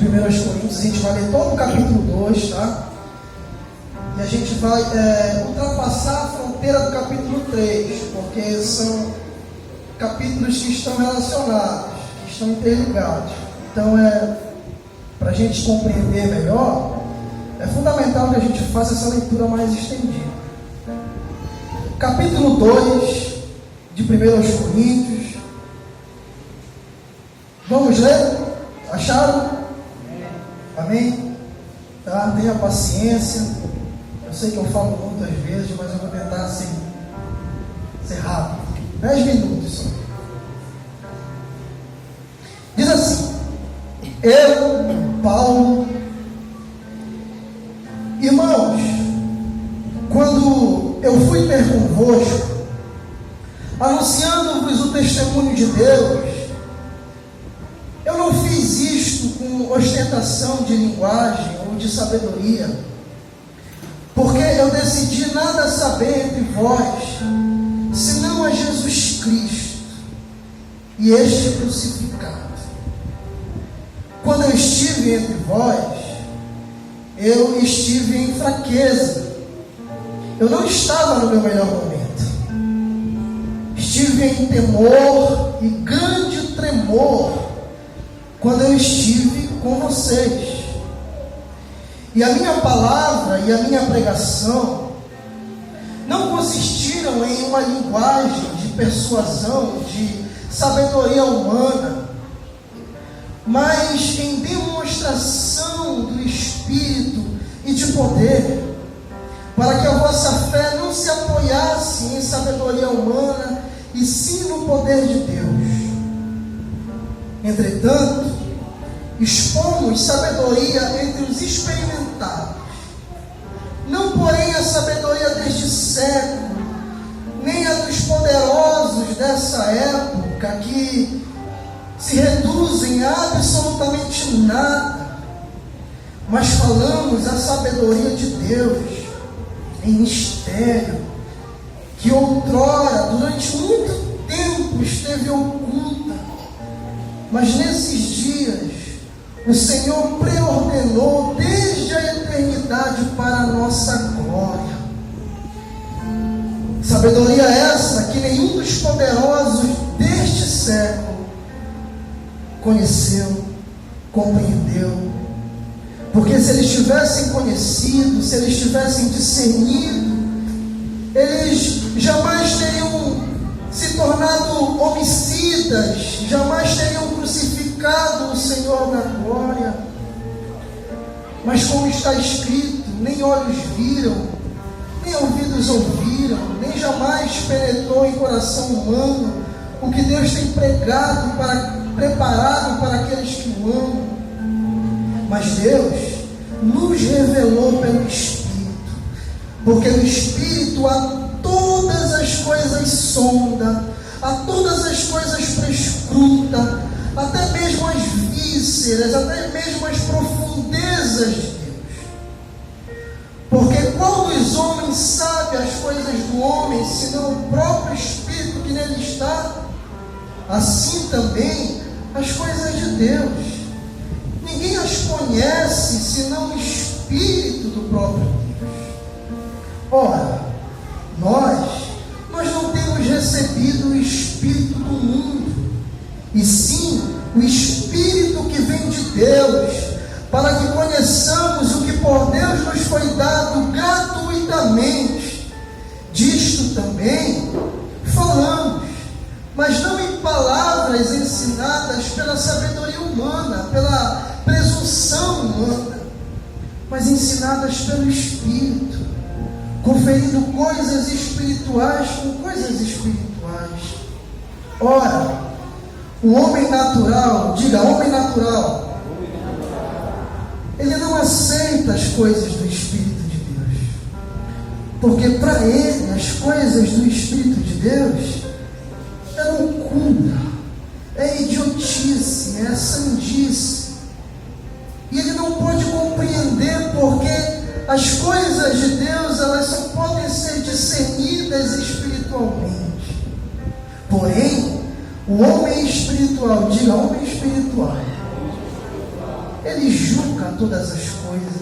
1 Coríntios. A gente vai ler todo o capítulo 2, tá? E a gente vai ultrapassar a fronteira do capítulo 3, porque são capítulos que estão relacionados, que estão interligados. Então, para a gente compreender melhor, é fundamental que a gente faça essa leitura mais estendida. Capítulo 2 de 1 Coríntios. Vamos ler? Acharam? Amém? Tá? Tenha paciência. Eu sei que eu falo muitas vezes, mas eu vou tentar ser rápido. 10 minutos só. Diz assim: eu, Paulo, irmãos, quando eu fui ter convosco, anunciando-vos o testemunho de Deus, eu não fiz isto com ostentação de linguagem ou de sabedoria, porque eu decidi nada saber entre vós, senão a Jesus Cristo e este crucificado. Quando eu estive entre vós, eu estive em fraqueza. Eu não estava no meu melhor momento. Estive em temor e grande tremor quando eu estive com vocês. E a minha palavra e a minha pregação não consistiram em uma linguagem de persuasão, de sabedoria humana, mas em demonstração do Espírito e de poder, para que a vossa fé não se apoiasse em sabedoria humana, e sim no poder de Deus. Entretanto, expomos sabedoria entre os experimentados, não porém a sabedoria deste século, nem a dos poderosos dessa época, que se reduzem a absolutamente nada, mas falamos a sabedoria de Deus em mistério, que outrora, durante muito tempo, esteve oculta, mas nesses dias o Senhor preordenou desde a eternidade para a nossa glória. Sabedoria essa que nenhum dos poderosos deste século conheceu, compreendeu. Porque se eles tivessem conhecido, se eles tivessem discernido, eles jamais teriam se tornado homicidas, jamais teriam crucificado o Senhor na glória. Mas como está escrito, nem olhos viram, nem ouvidos ouviram, nem jamais penetrou em coração humano o que Deus tem preparado para aqueles que o amam. Mas Deus nos revelou pelo Espírito, porque o Espírito a todas as coisas sonda, a todas as coisas prescruta, até mesmo as vísceras, até mesmo as profundezas de Deus. Porque qual dos homens sabe as coisas do homem, senão o próprio Espírito que nele está? Assim também as coisas de Deus. Ninguém as conhece, senão o Espírito do próprio Deus. Ora, nós não temos recebido o Espírito do mundo, e sim o Espírito que vem de Deus, para que conheçamos o que por Deus nos foi dado gratuitamente. Disto também falamos, mas não em palavras ensinadas pela sabedoria humana, pela presunção humana, mas ensinadas pelo Espírito, conferindo coisas espirituais com coisas espirituais. Ora, o homem natural, diga homem natural, ele não aceita as coisas do Espírito de Deus, porque para ele as coisas do Espírito de Deus é loucura, é idiotice, é sandice, e ele não pode compreender, porque as coisas de Deus, elas só podem ser discernidas espiritualmente. Porém, o homem espiritual, diga homem espiritual, Ele julga todas as coisas.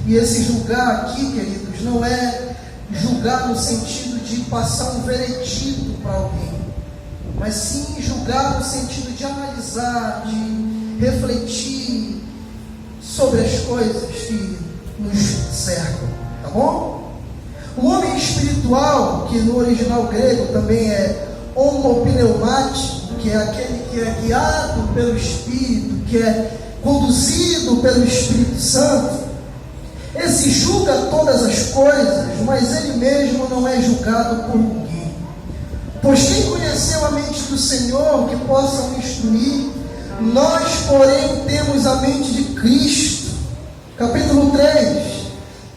E esse julgar aqui, queridos, não é julgar no sentido de passar um veredito para alguém, mas sim julgar no sentido de analisar, de refletir sobre as coisas que nos cercam, tá bom? O homem espiritual, que no original grego também é homopneumático, que é aquele que é guiado pelo Espírito, que é conduzido pelo Espírito Santo, esse julga todas as coisas, mas ele mesmo não é julgado por ninguém. Pois quem conheceu a mente do Senhor que possa o instruir? Nós, porém, temos a mente de Cristo. Capítulo 3.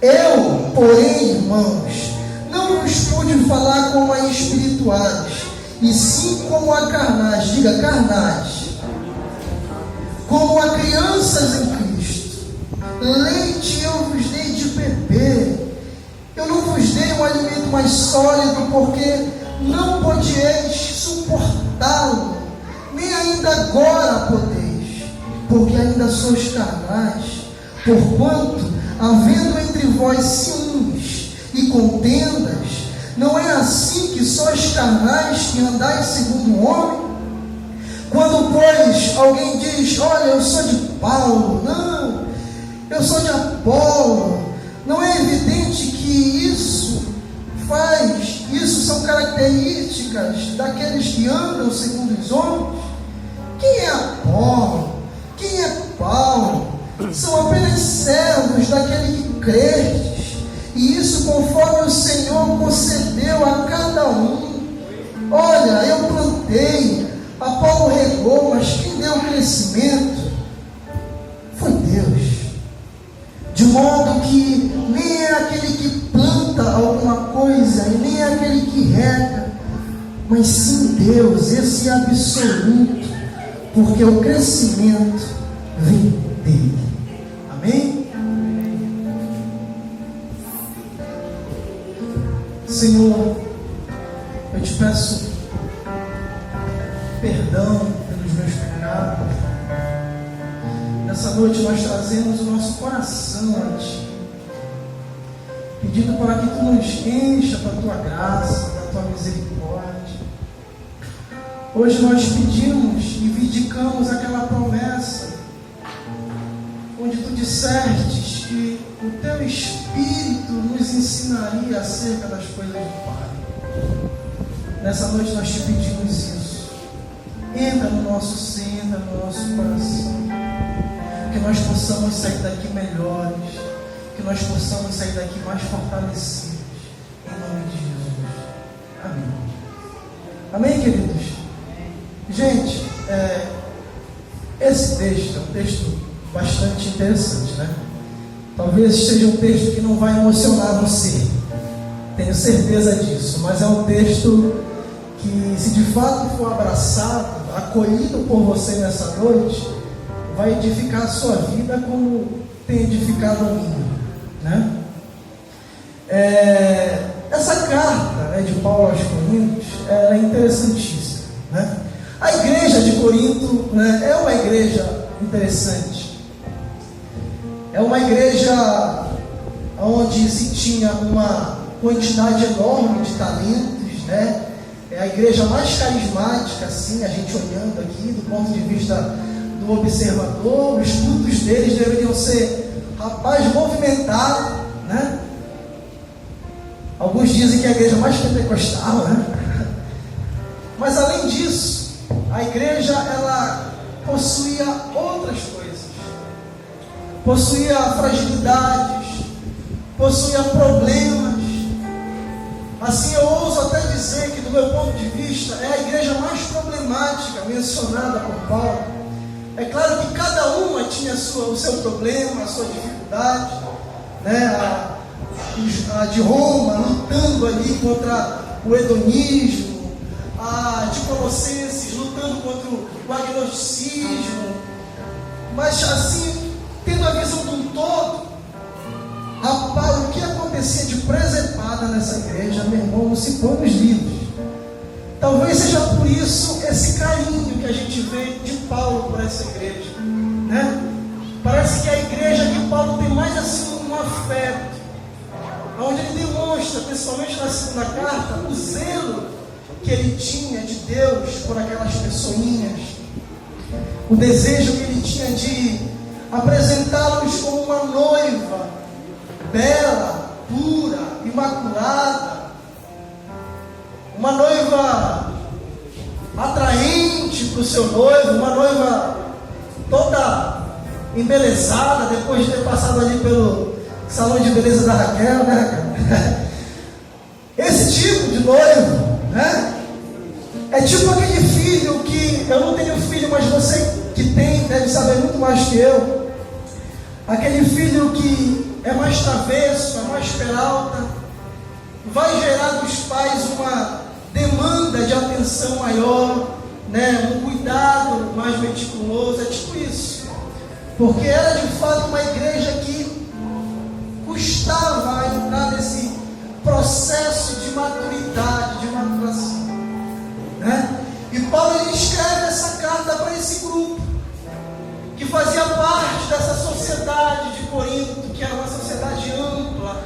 Eu, porém, irmãos, não vos pude falar como a espirituais, e sim como a carnais. Diga, carnais. Como a crianças em Cristo. Leite eu vos dei de beber. Eu não vos dei um alimento mais sólido, porque não podieis suportá-lo, nem ainda agora podeis, porque ainda sois carnais. Porquanto, havendo entre vós ciúmes e contendas, não é assim que sois carnais que andais segundo o homem? Quando, pois, alguém diz, olha, eu sou de Paulo, não, eu sou de Apolo, não é evidente que isso são características daqueles que andam segundo os homens? Quem é Apolo? Quem é Paulo? São apenas servos daquele que crestes, e isso conforme o Senhor concedeu a cada um. Olha, eu plantei, Apolo regou, mas quem deu o crescimento foi Deus. De modo que nem é aquele que planta alguma coisa, e nem é aquele que rega, mas sim Deus, esse absoluto, porque o crescimento vem dele. Amém? Senhor, eu te peço perdão pelos meus pecados. Nessa noite nós trazemos o nosso coração a Ti, pedindo para que Tu nos encha da Tua graça, da Tua misericórdia. Hoje nós pedimos e vindicamos aquela promessa, onde Tu dissestes que o Teu Espírito nos ensinaria acerca das coisas do Pai. Nessa noite nós Te pedimos isso. Entra no nosso ser, entra no nosso coração, que nós possamos sair daqui melhores, que nós possamos sair daqui mais fortalecidos, em nome de Jesus. Amém. Amém, queridos? Gente, esse texto é um texto bastante interessante, né? Talvez seja um texto que não vai emocionar você, tenho certeza disso, mas é um texto que, se de fato for abraçado, acolhido por você nessa noite, vai edificar a sua vida como tem edificado a minha, né? Essa carta, de Paulo aos Coríntios, ela é interessantíssima, né? A igreja de Corinto, né, é uma igreja interessante. É uma igreja onde se tinha uma quantidade enorme de talentos, né? É a igreja mais carismática, assim, a gente olhando aqui do ponto de vista do observador. Os cultos deles deveriam ser, rapaz, movimentados, né? Alguns dizem que é a igreja mais pentecostal, né? Mas além disso, a igreja, ela possuía outras coisas, possuía fragilidades, possuía problemas. Assim, eu ouso até dizer que, do meu ponto de vista, é a igreja mais problemática mencionada por Paulo. É claro que cada uma tinha o seu problema, a sua dificuldade, né? A de Roma lutando ali contra o hedonismo, a de Colossenses lutando contra o agnosticismo, mas assim, tendo a visão de um todo, rapaz, o que acontecia de presepada nessa igreja, meu irmão, não se põe nos livros. Talvez seja por isso esse carinho que a gente vê de Paulo por essa igreja, né? Parece onde ele demonstra, principalmente na segunda carta, o zelo que ele tinha de Deus por aquelas pessoinhas, o desejo que ele tinha de apresentá-los como uma noiva bela, pura, imaculada, uma noiva atraente para o seu noivo, uma noiva toda embelezada, depois de ter passado ali pelo salão de beleza da Raquel, né? Esse tipo de noivo, né? É tipo aquele filho que, eu não tenho filho, mas você que tem deve saber muito mais que eu. Aquele filho que é mais travesso, é mais peralta, vai gerar dos pais uma demanda de atenção maior, né? Um cuidado mais meticuloso, é tipo isso. Porque era de fato uma igreja que custava a entrar nesse processo de maturidade, de maturação, né? E Paulo ele escreve essa carta para esse grupo que fazia parte dessa sociedade de Corinto, que era uma sociedade ampla,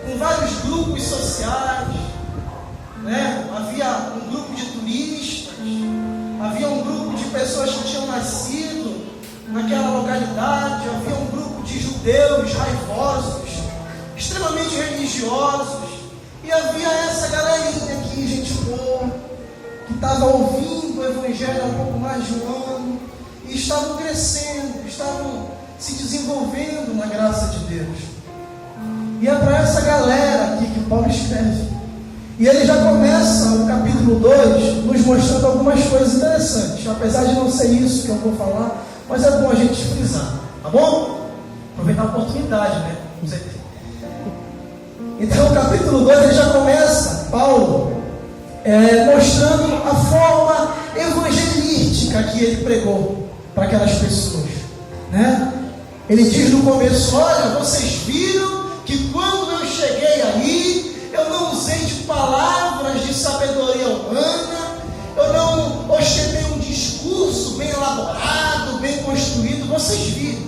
com vários grupos sociais, né? Havia um grupo de turistas, havia um grupo de pessoas que tinham nascido naquela localidade, havia um grupo de judeus raivosos, extremamente religiosos, e havia essa galerinha aqui, gente boa, que estava ouvindo o Evangelho há um pouco mais de um ano, e estavam crescendo, estavam se desenvolvendo na graça de Deus. E é para essa galera aqui que Paulo escreve. E ele já começa o capítulo 2 nos mostrando algumas coisas interessantes, apesar de não ser isso que eu vou falar, mas é bom a gente frisar, tá bom? Aproveitar a oportunidade, né? Com certeza. Então o capítulo 2 ele já começa, Paulo, mostrando a forma evangelística que ele pregou para aquelas pessoas, né? Ele diz no começo: olha, vocês viram que quando eu cheguei aí, eu não usei de palavras de sabedoria humana, eu não ostentei um discurso bem elaborado, bem construído. Vocês viram,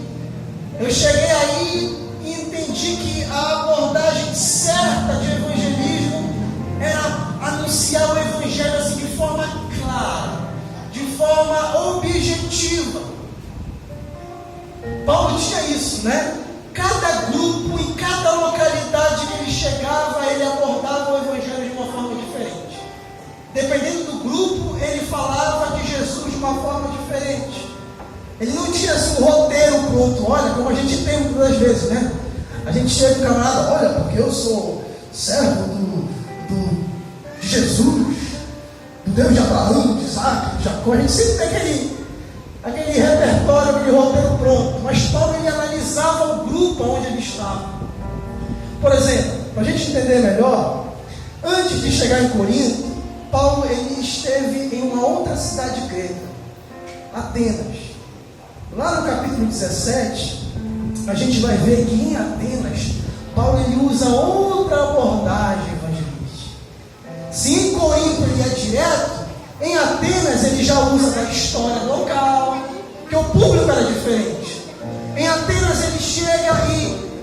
eu cheguei aí e entendi que a abordagem certa de evangelismo era anunciar o evangelho assim de forma clara, de forma objetiva. Paulo tinha isso, né? Cada grupo, em cada localidade que ele chegava, ele abordava o evangelho de uma forma diferente. Dependendo do grupo, ele falava de Jesus de uma forma diferente. Ele não tinha assim um roteiro pronto, olha, como a gente tem muitas das vezes, né? A gente chega no camarada, olha, porque eu sou servo de Jesus, do Deus de Abraão, de Isaac, de Jacó. A gente sempre tem aquele repertório, aquele roteiro pronto. Mas Paulo ele analisava o grupo onde ele estava. Por exemplo, para a gente entender melhor, antes de chegar em Corinto, Paulo ele esteve em uma outra cidade grega, Atenas. Lá no capítulo 17, a gente vai ver que em Atenas, Paulo ele usa outra abordagem evangelística. Se em Corinto ele é direto, em Atenas ele já usa da história local, que o público era diferente. Em Atenas ele chega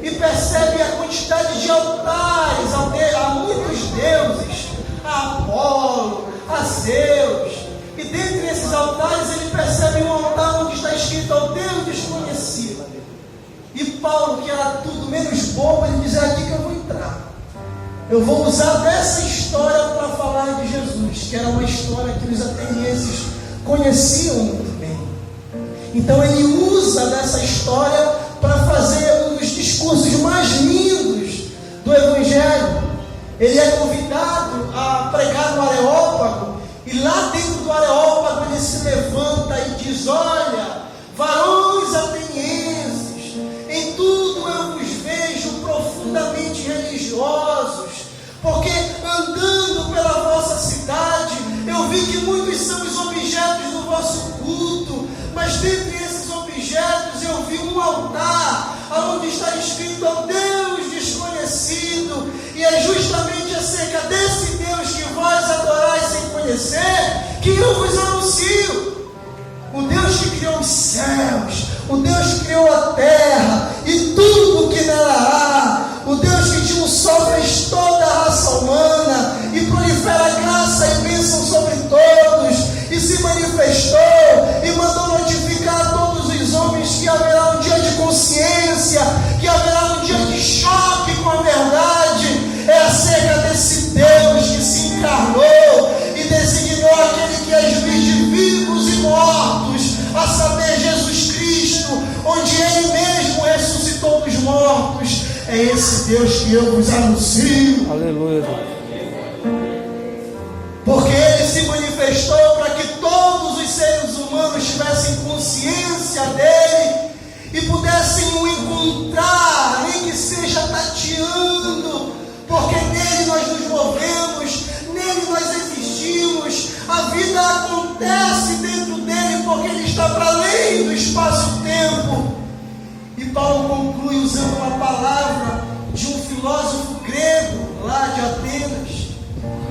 e percebe a quantidade de altares a muitos deuses, a Apolo, a Zeus. E dentre esses altares ele percebe um altar onde está escrito ao Deus desconhecido. E Paulo, que era tudo menos bobo, ele diz: é aqui que eu vou entrar. Eu vou usar dessa história para falar de Jesus, que era uma história que os atenienses conheciam muito bem. Então ele usa dessa história para fazer um dos discursos mais lindos do Evangelho. Ele é convidado a pregar no Areópago, e lá dentro do Areópago ele se levanta e diz: olha, varões atenienses, em tudo eu vos vejo profundamente religiosos, porque andando pela vossa cidade, eu vi que muitos são os objetos do vosso culto, mas dentre esses objetos eu vi um altar, onde está escrito ao Deus desconhecido, e é justamente acerca desse Deus que vós adorais sem conhecer, que eu vos anuncio. O Deus que criou os céus, o Deus que criou a terra e tudo o que nela há, o Deus que tinha um sol É esse Deus que eu vos anuncio. Aleluia. Porque Ele se manifestou para que todos os seres humanos tivessem consciência dEle e pudessem o encontrar, nem que seja tateando, porque nele nós nos movemos, nele nós existimos, a vida acontece dentro dele, porque ele está para além do espaço-tempo. E Paulo conclui usando uma palavra de um filósofo grego lá de Atenas,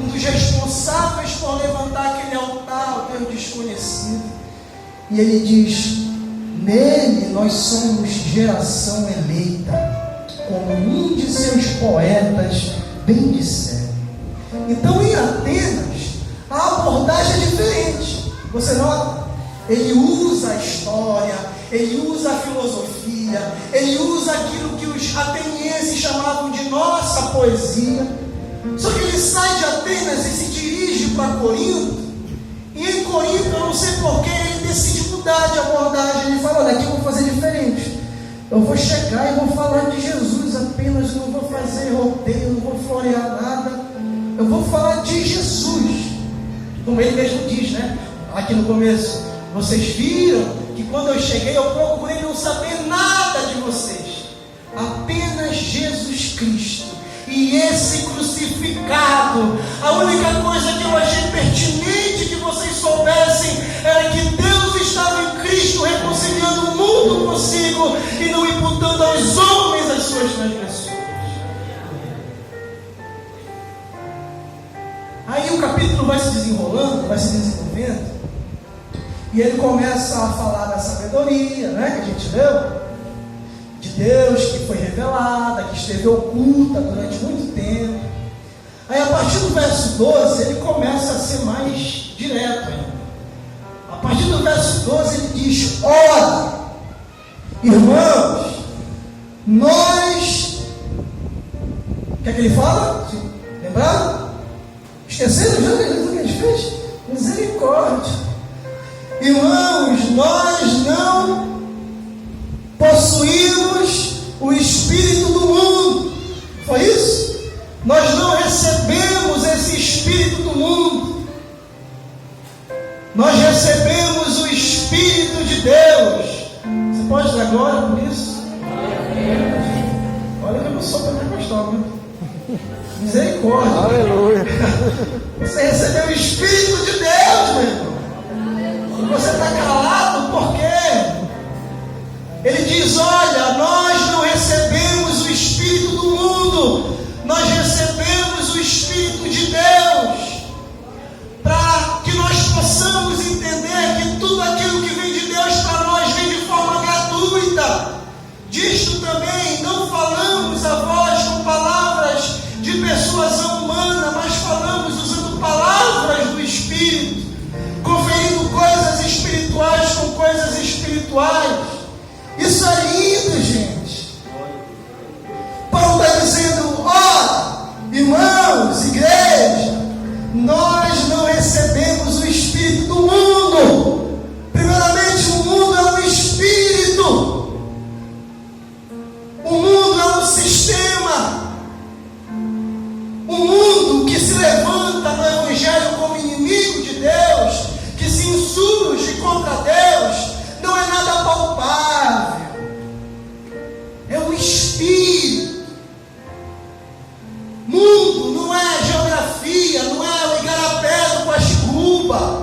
um dos responsáveis por levantar aquele altar ao Deus desconhecido. E ele diz: nele nós somos geração eleita, como um de seus poetas bem disseram. Então em Atenas a abordagem é diferente. Você nota? Ele usa a história, ele usa a filosofia, ele usa aquilo que os atenienses chamavam de nossa poesia. Só que ele sai de Atenas e se dirige para Corinto. E em Corinto, eu não sei porquê, ele decide mudar de abordagem. Ele fala: olha, aqui eu vou fazer diferente. Eu vou chegar e vou falar de Jesus apenas, não vou fazer roteiro, não vou florear nada. Eu vou falar de Jesus. Como ele mesmo diz, né? Aqui no começo: vocês viram que quando eu cheguei, eu procurei não saber nada de vocês, apenas Jesus Cristo e esse crucificado. A única coisa que eu achei pertinente que vocês soubessem era que Deus estava em Cristo reconciliando o mundo consigo e não imputando aos homens as suas transgressões. Aí o capítulo vai se desenrolando, vai se desenvolvendo, e ele começa a falar da sabedoria, né, que a gente leu, de Deus que foi revelada, que esteve oculta durante muito tempo. Aí a partir do verso 12 ele começa a ser mais direto ainda. A partir do verso 12 ele diz: ora, irmãos, nós... O que é que ele fala? Lembraram? Esqueceram já o que ele fez? Misericórdia. Irmãos, nós não possuímos o espírito do mundo. Foi isso? Nós não recebemos esse espírito do mundo. Nós recebemos o Espírito de Deus. Você pode dar glória por isso? Olha que eu não sou pentecostal, viu? Misericórdia. Aleluia. Você recebeu o Espírito de Deus, meu irmão. E você está calado por quê? Ele diz: olha, nós não recebemos o Espírito do mundo, nós recebemos o Espírito de Deus, para que nós possamos entender que tudo aquilo que vem de Deus para nós vem de forma gratuita. Disto também não falamos a vós com palavras de persuasão humana, mas falamos usando palavras do Espírito, conferindo coisas espirituais com coisas espirituais. Isso é lindo, gente. Paulo está dizendo: ó, irmãos, igreja, nós não recebemos o espírito do mundo. Primeiramente, o mundo é um espírito. O mundo é um sistema. O mundo que se levanta no Evangelho como inimigo de Deus, que se insurge contra Deus, não é nada palpável. É um espírito. Mundo não é geografia, não é o igarapé do Guaxicuba,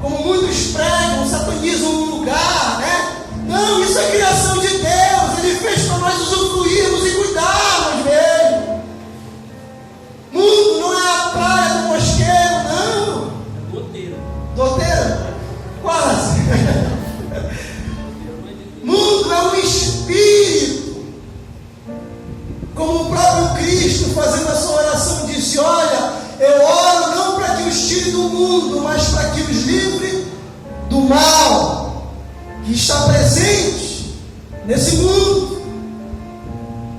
como muitos pregam, satanizam um lugar, né? Não, isso é criação de Deus. Ele fez para nós usufruirmos e cuidarmos dele. Mundo não é a praia do mosqueiro, não. Doteira. Doteira? Quase. Mundo é um espírito. Como o próprio Cristo, fazendo a sua oração, disse: olha, eu oro não para que os tire do mundo, mas para que os livre do mal que está presente nesse mundo.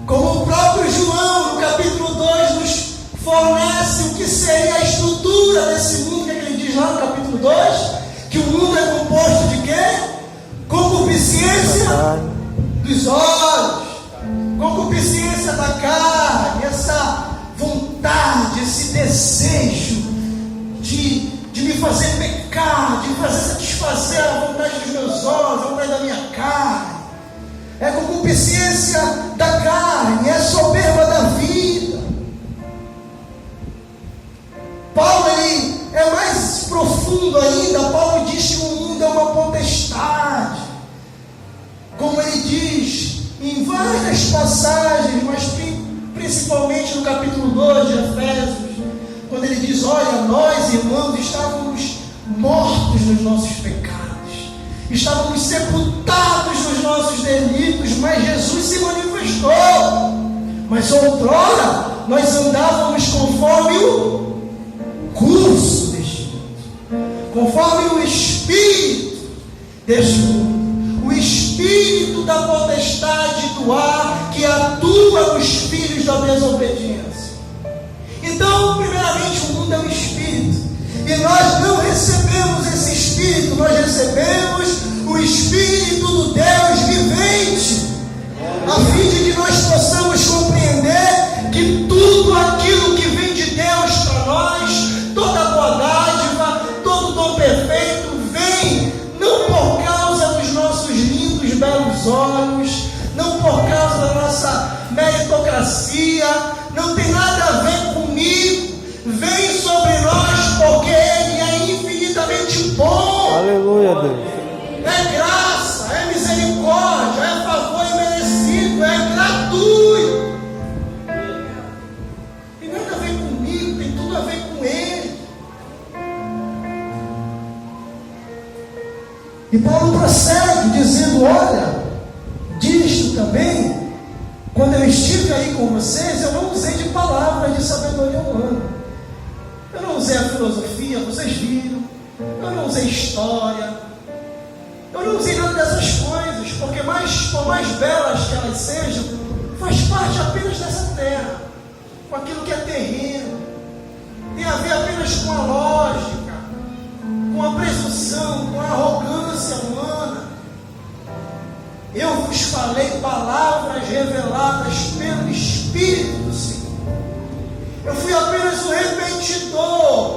Como o próprio João, no capítulo 2, nos fornece o que seria a estrutura desse mundo, que ele diz lá no capítulo 2, que o mundo é composto de quê? Concupiscência dos olhos, concupiscência da carne, essa vontade, esse desejo de me fazer pecar, de fazer satisfazer a vontade dos meus olhos, a vontade da minha carne. É concupiscência da carne, é soberba da vida. Paulo, ele é mais profundo ainda. Paulo diz que o mundo é uma potestade, como ele diz em várias passagens, mas principalmente no capítulo 2 de Efésios, quando ele diz: olha, nós, irmãos, estávamos mortos nos nossos pecados, estávamos sepultados nos nossos delitos, mas Jesus se manifestou. Mas outrora nós andávamos conforme o curso deste mundo, conforme o espírito deste mundo, o espírito da potestade do ar que atua nos filhos da desobediência. Então, primeiramente, o mundo é um espírito, e nós não recebemos esse espírito, nós recebemos o espírito do Deus vivente, a fim de que nós possamos compreender que tudo aquilo que vem de Deus para nós, toda boa dádiva, todo dom perfeito, vem não por causa dos nossos lindos, belos olhos, não por causa da nossa meritocracia, não tem nada a ver comigo, vem sobre nós porque Ele é infinitamente bom. Aleluia, Deus. É graça, é misericórdia, é favor imerecido, é gratuito. Tem nada a ver comigo, tem tudo a ver com Ele. E Paulo prossegue dizendo: olha, disto também, quando eu estive aí com vocês, eu não usei de palavras de sabedoria humana. Eu não usei a filosofia, vocês viram. Eu não usei história. Eu não usei nada dessas coisas, porque por mais belas que elas sejam, faz parte apenas dessa terra, com aquilo que é terreno. Tem a ver apenas com a lógica, com a presunção, com a arrogância humana. Eu vos falei palavras reveladas pelo Espírito do Senhor. Eu fui apenas o repetidor